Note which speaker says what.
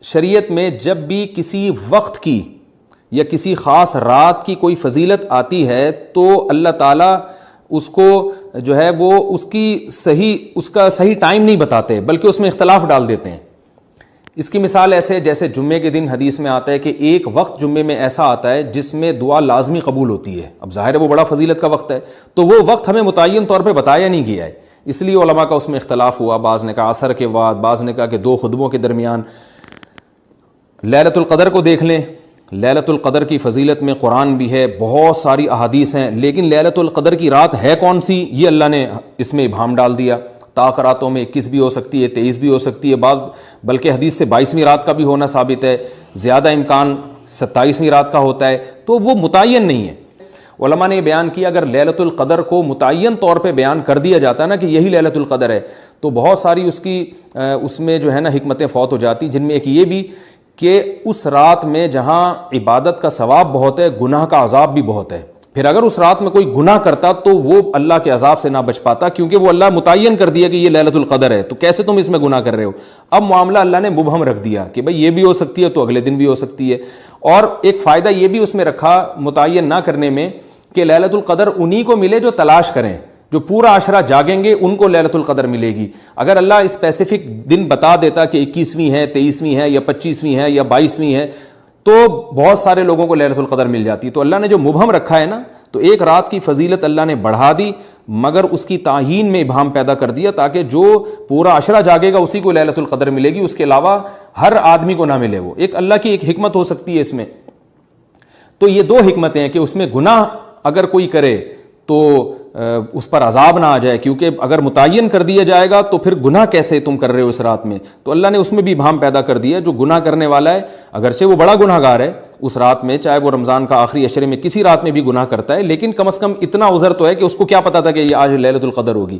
Speaker 1: شریعت میں جب بھی کسی وقت کی یا کسی خاص رات کی کوئی فضیلت آتی ہے تو اللہ تعالیٰ اس کو جو ہے وہ اس کا صحیح ٹائم نہیں بتاتے، بلکہ اس میں اختلاف ڈال دیتے ہیں۔ اس کی مثال ایسے جیسے جمعے کے دن حدیث میں آتا ہے کہ ایک وقت جمعے میں ایسا آتا ہے جس میں دعا لازمی قبول ہوتی ہے۔ اب ظاہر ہے وہ بڑا فضیلت کا وقت ہے، تو وہ وقت ہمیں متعین طور پہ بتایا نہیں گیا ہے، اس لیے علماء کا اس میں اختلاف ہوا۔ بعض نے کہا عصر کے بعد، بعض نے کہا کہ 2 خطبوں کے درمیان۔ لیلۃ القدر کو دیکھ لیں، لیلۃ القدر کی فضیلت میں قرآن بھی ہے، بہت ساری احادیث ہیں، لیکن لیلۃ القدر کی رات ہے کون سی یہ اللہ نے اس میں ابہام ڈال دیا۔ تاخراتوں میں 21 بھی ہو سکتی ہے، 23 بھی ہو سکتی ہے، بعض بلکہ حدیث سے 22ویں رات کا بھی ہونا ثابت ہے، زیادہ امکان 27ویں رات کا ہوتا ہے، تو وہ متعین نہیں ہے۔ علماء نے یہ بیان کیا اگر لیلۃ القدر کو متعین طور پہ بیان کر دیا جاتا نا کہ یہی لیلۃ القدر ہے، تو بہت ساری اس میں جو ہے نا حکمتیں فوت ہو جاتی، جن میں ایک یہ بھی کہ اس رات میں جہاں عبادت کا ثواب بہت ہے، گناہ کا عذاب بھی بہت ہے۔ پھر اگر اس رات میں کوئی گناہ کرتا تو وہ اللہ کے عذاب سے نہ بچ پاتا، کیونکہ وہ اللہ متعین کر دیا کہ یہ لیلۃ القدر ہے، تو کیسے تم اس میں گناہ کر رہے ہو؟ اب معاملہ اللہ نے مبہم رکھ دیا کہ بھئی یہ بھی ہو سکتی ہے تو اگلے دن بھی ہو سکتی ہے۔ اور ایک فائدہ یہ بھی اس میں رکھا متعین نہ کرنے میں کہ لیلۃ القدر انہی کو ملے جو تلاش کریں، جو پورا عشرہ جاگیں گے ان کو لیلۃ القدر ملے گی۔ اگر اللہ اسپیسیفک دن بتا دیتا کہ 21ویں ہے، 23ویں ہے یا 25ویں ہے یا 22ویں ہے، تو بہت سارے لوگوں کو لیلۃ القدر مل جاتی۔ تو اللہ نے جو مبہم رکھا ہے نا، تو ایک رات کی فضیلت اللہ نے بڑھا دی، مگر اس کی تعیین میں ابہام پیدا کر دیا تاکہ جو پورا عشرہ جاگے گا اسی کو لیلۃ القدر ملے گی، اس کے علاوہ ہر آدمی کو نہ ملے۔ وہ ایک اللہ کی ایک حکمت ہو سکتی ہے اس میں۔ تو یہ 2 حکمتیں ہیں کہ اس میں گناہ اگر کوئی کرے تو اس پر عذاب نہ آ جائے، کیونکہ اگر متعین کر دیا جائے گا تو پھر گناہ کیسے تم کر رہے ہو اس رات میں، تو اللہ نے اس میں بھی ابہام پیدا کر دیا۔ جو گناہ کرنے والا ہے اگرچہ وہ بڑا گناہ گار ہے اس رات میں، چاہے وہ رمضان کا آخری عشرے میں کسی رات میں بھی گناہ کرتا ہے، لیکن کم از کم اتنا عذر تو ہے کہ اس کو کیا پتا تھا کہ یہ آج لیلۃ القدر ہوگی۔